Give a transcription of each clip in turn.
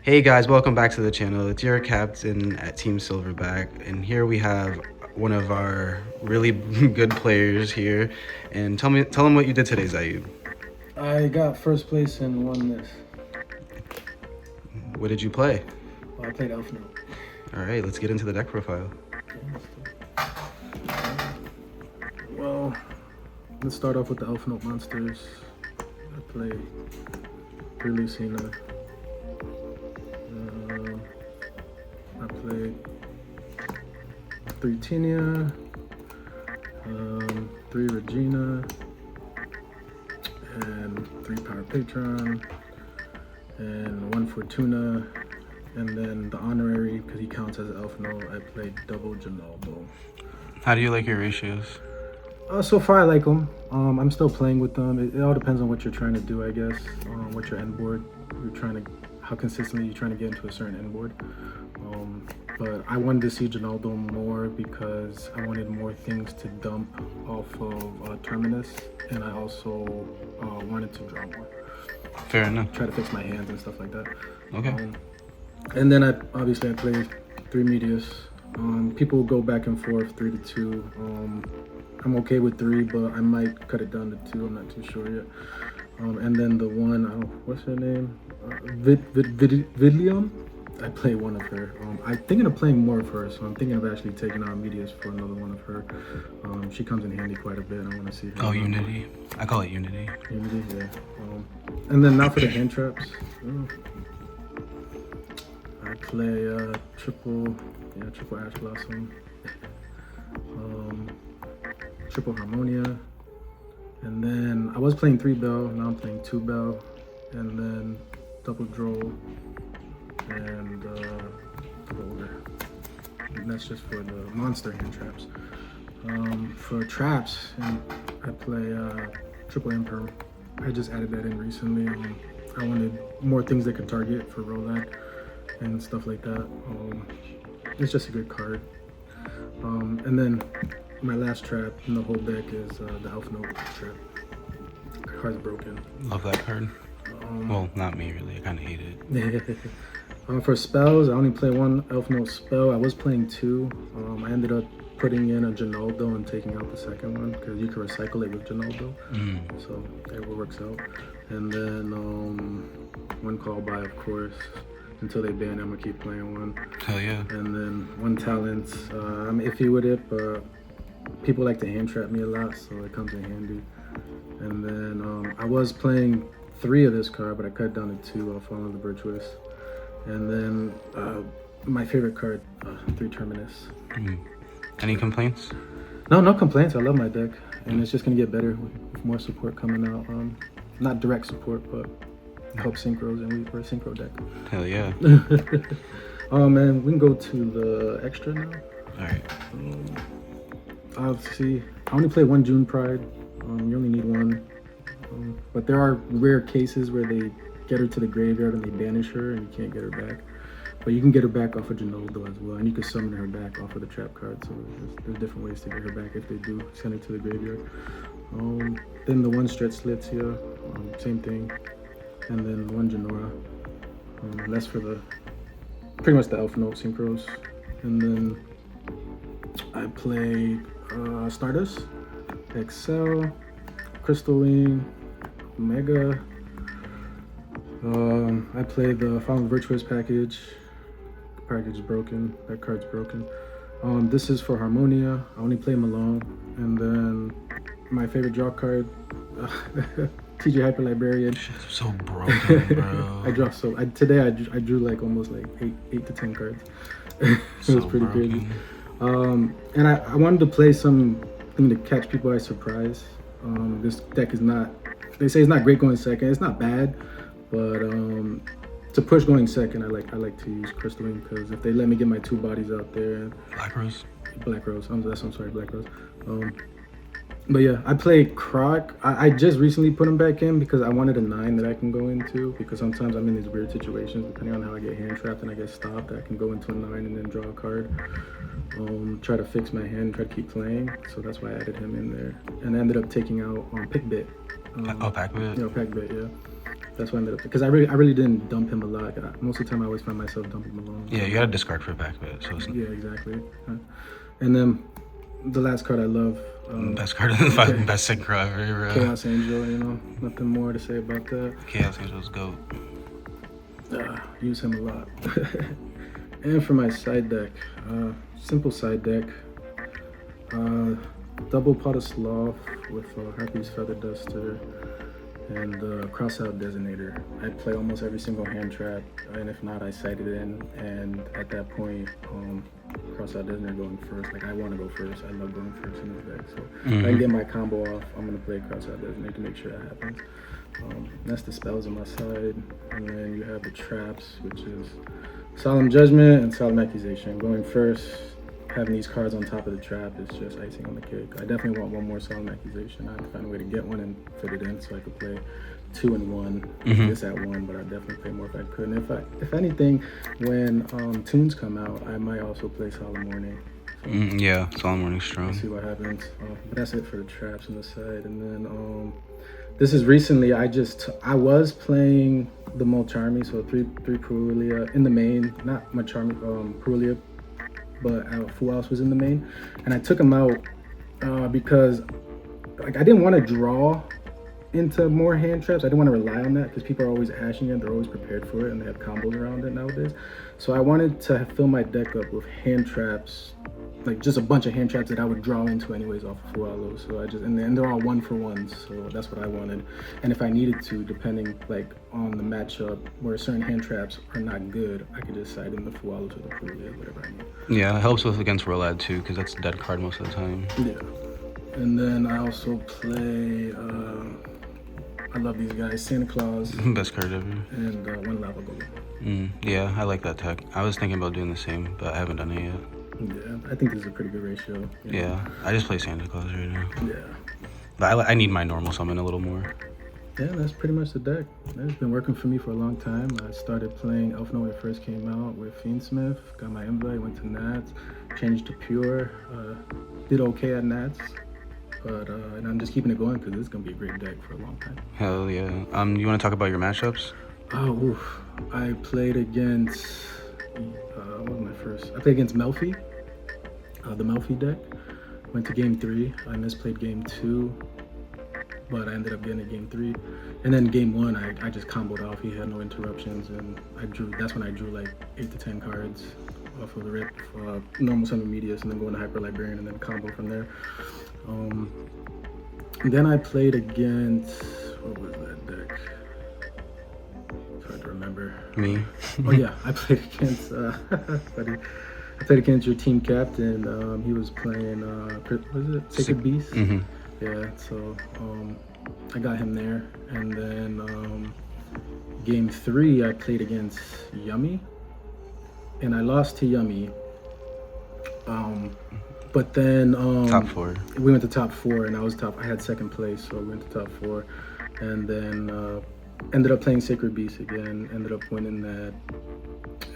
Hey guys, welcome back to the channel. It's your captain at Team Silverback, and here we have one of our really good players here. And tell him what you did today, Zaid. I got first place and won this. What did you play? Well, I played Elfnote. All right, let's get into the deck profile. Well, let's start off with the Elfnote monsters. I play 3 Lucina. I played 3 Tinia, 3 Regina, and 3 Power Patron, and 1 Fortuna, and then the honorary, because he counts as Elfnote, I played double Ginaldo. How do you like your ratios? So far, I like them. I'm still playing with them. It all depends on what you're trying to do, I guess. What your end board, how consistently you're trying to get into a certain end board. But I wanted to see Ginaldo more because I wanted more things to dump off of Terminus, and I also wanted to draw more. Fair enough. Try to fix my hands and stuff like that. Okay. And then I played 3 Medius. People go back and forth 3 to 2. I'm okay with 3, but I might cut it down to 2. I'm not too sure yet. And then the one, what's her name? Vidlium. I play one of her. I'm thinking of playing more of her, so I'm thinking of actually taking out Medius for another one of her. She comes in handy quite a bit. I want to see her. Oh, Unity. I call it Unity. Unity, yeah. And then now for the hand traps. I play triple Ash Blossom, triple Harmonia, and then I was playing 3 Bell, now I'm playing 2 Bell, and then double Droll, and double Ogre. And that's just for the monster hand traps. For traps, I play triple Imperm. I just added that in recently. I wanted more things that could target for Rolat and stuff like that. It's just a good card. And then my last trap in the whole deck is the Elfnote trap. The card's broken. Love that card. Well, not me really. I kind of hate it. For spells, I only play 1 Elfnote spell. I was playing 2. I ended up putting in a Ginaldo and taking out the second one because you can recycle it with Ginaldo. So it works out. And then 1 call by, of course. Until they ban it, I'm gonna keep playing 1. Hell yeah. And then 1 talent. I'm iffy with it, but people like to hand trap me a lot, so it comes in handy. And then I was playing 3 of this card, but I cut it down to 2 off one of the Virtuous. And then my favorite card, 3 Terminus. Any complaints? No complaints. I love my deck, and it's just gonna get better with more support coming out. Not direct support, but help synchros, and we're a synchro deck. Hell yeah. Man, we can go to the extra now. All right. Obviously, I only play 1 June Pride. You only need 1. But there are rare cases where they get her to the graveyard and they banish her and you can't get her back. But you can get her back off of Ginaldo as well, and you can summon her back off of the trap card. So there's different ways to get her back if they do send her to the graveyard. Then the 1 Stretch Slits here, same thing. And then 1 Genora. That's for pretty much the Elfnote synchros. And then I play Stardust, Excel, Crystal Wing, Omega. I play the Final Virtuous package. The package is broken. That card's broken. This is for Harmonia. I only play them alone. And then my favorite draw card, TJ Hyper Librarian. Shit's so broken, bro. Today I drew like almost like 8 to 10 cards. It was pretty crazy. And I wanted to play something to catch people by surprise. This deck is not, they say it's not great going second. It's not bad, but to push going second, I like to use Crystal Wing because if they let me get my 2 bodies out there. Black Rose. Black Rose. I'm sorry, Black Rose. But yeah, I play Croc. I just recently put him back in because I wanted a 9 that I can go into, because sometimes I'm in these weird situations depending on how I get hand trapped and I get stopped. I can go into a 9 and then draw a card. Try to fix my hand, try to keep playing. So that's why I added him in there. And I ended up taking out Pickbit. Packbit? Yeah, Packbit, yeah. That's why I ended up because I really didn't dump him a lot. Most of the time, I always find myself dumping him alone. Yeah, you got to discard for back, but so it's Yeah, exactly. And then the last card I love. best card of the best synchro ever, bro. Chaos Angel. Nothing more to say about that. Chaos Angel's GOAT. Use him a lot. And for my side deck, simple side deck. Double Pot of Sloth with Harpy's Feather Duster and Crossout Designator. I play almost every single hand trap, and if not, I sight it in. And at that point, Crossout Designator going first. Like, I want to go first. I love going first in this deck. So if I can get my combo off, I'm going to play Crossout Designator to make sure that happens. That's the spells on my side. And then you have the traps, which is Solemn Judgment and Solemn Accusation. Going first, having these cards on top of the trap is just icing on the cake. I definitely want one more Solemn Accusation. I have to find a way to get one and fit it in so I could play 2 and 1. This at 1, but I'd definitely play more if I could. And if anything, when tunes come out, I might also play Solemn Warning. So Yeah, Solemn Warning's strong. see what happens. But that's it for the traps on the side. And then this is recently, I was playing the Molcharmy, so 3 Perulia in the main, not Molcharmy, Perulia, but Full House was in the main, and I took him out because like I didn't want to draw into more hand traps. I didn't want to rely on that because people are always hashing it. They're always prepared for it, and they have combos around it nowadays. So I wanted to fill my deck up with hand traps, like just a bunch of hand traps that I would draw into anyways off of Full Hollow. So and they're all 1-for-1s, so that's what I wanted. And if I needed to, depending like on the matchup where certain hand traps are not good, I could just side in the Full Hollow to the Perulia, whatever I need. Yeah, it helps with against Rolad too, because that's a dead card most of the time. Yeah. And then I also play, I love these guys, Santa Claus. Best card ever. And one Lava Golem. Yeah, I like that tech. I was thinking about doing the same, but I haven't done it yet. Yeah, I think this is a pretty good ratio. Yeah, I just play Santa Claus right now. Yeah. But I need my normal summon a little more. Yeah, that's pretty much the deck. It's been working for me for a long time. I started playing Elfnote when it first came out with Fiendsmith, got my invite, went to Nats, changed to Pure, did okay at Nats, but and I'm just keeping it going because this is going to be a great deck for a long time. Hell yeah. You want to talk about your matchups? Oh, oof. I played against, what was my first? I played against Melfi, the Melfi deck. Went to game 3. I misplayed game 2. But I ended up getting a game 3, and then game 1 I just comboed off. He had no interruptions, and that's when I drew like 8 to 10 cards off of the rip, normal summon Medius, and then go into Hyper Librarian and then combo from there. And then I played against, what was that deck? It's hard to remember. Me. Oh yeah, I played against I played against your team captain. He was playing what is it, Sacred Beast? Mm-hmm. Yeah, so I got him there, and then game 3 I played against Yummy, and I lost to Yummy. But then Top 4. we went to top 4, and I had second place, so we went to top 4, and then ended up playing Sacred Beast again, ended up winning that,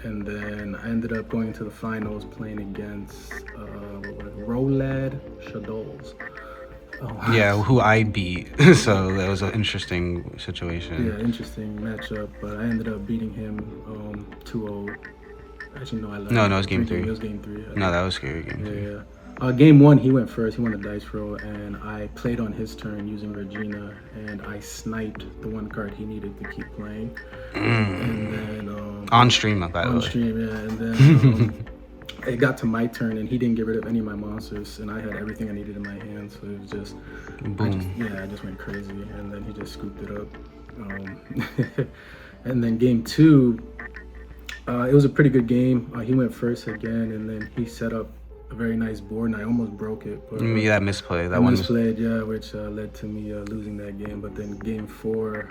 and then I ended up going to the finals playing against Rolad Shadows. Oh, Yeah, who I beat. So that was an interesting situation. Yeah, interesting matchup, but I ended up beating him 2-0. Actually, no, I lost. No, it was game 3. It was game 3. No, that was scary game 3. Yeah. Game 1, he went first. He won a dice roll, and I played on his turn using Regina, and I sniped the one card he needed to keep playing. And then On stream, by the way. on stream, yeah. And then it got to my turn, and he didn't get rid of any of my monsters, and I had everything I needed in my hand, so it was just, Boom. I just went crazy, and then he just scooped it up. And then game 2, it was a pretty good game. He went first again, and then he set up a very nice board, and I almost broke it. But Yeah, misplay. That I one misplayed, which led to me losing that game. But then game 4,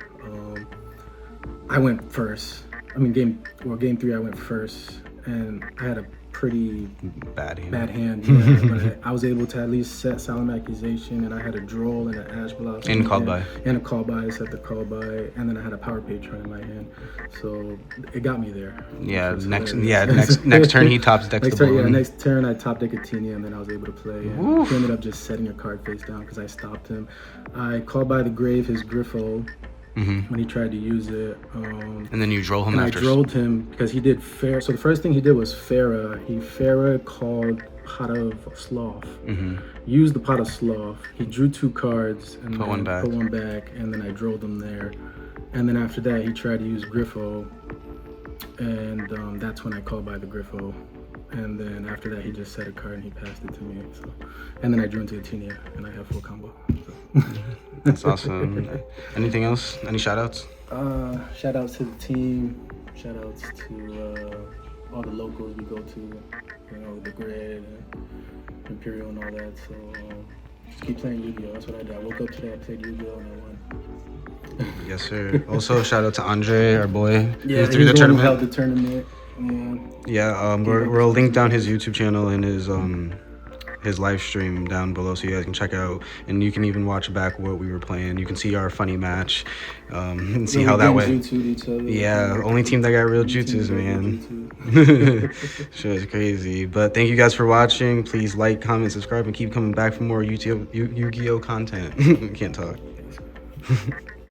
I went first. Game 3 I went first, and I had a pretty bad hand. But I was able to at least set Solemn Accusation, and I had a Droll and an Ash Blossom. And call by. And a call by, I set the call by, and then I had a Power Patron in my hand. So it got me there. Yeah, next turn he tops decks the balloon. Next turn I top deck Atinia, and then I was able to play. And he ended up just setting a card face down because I stopped him. I called by the grave his Griffo, when he tried to use it. And then you drove him and after. I drilled him because he did fair. So the first thing he did was Farah. He Farah called Pot of Sloth. Used the Pot of Sloth. He drew 2 cards and Put one back. put one back, and then I drilled him there. And then after that, he tried to use Griffo, and that's when I called by the Griffo. And then after that, he just set a card and he passed it to me. So, and then I drew into a Tinia, and I have full combo. So. That's awesome. Anything else? Any shout outs? Shout outs to the team. Shout outs to all the locals we go to, you know, the Grid and Imperial and all that. So just keep playing Yu-Gi-Oh. That's what I did. I woke up today, I played Yu-Gi-Oh and I won. Yes, sir. Also, shout out to Andre, our boy, Yeah, who threw the he's one who held tournament. the tournament. Yeah, we'll link down his YouTube channel and his live stream down below so you guys can check out, and you can even watch back what we were playing. You can see our funny match and see how that went. Yeah, only team that got real jutsus, man. Sure, it's crazy. But thank you guys for watching. Please like, comment, subscribe, and keep coming back for more Yu-Gi-Oh content. Can't talk.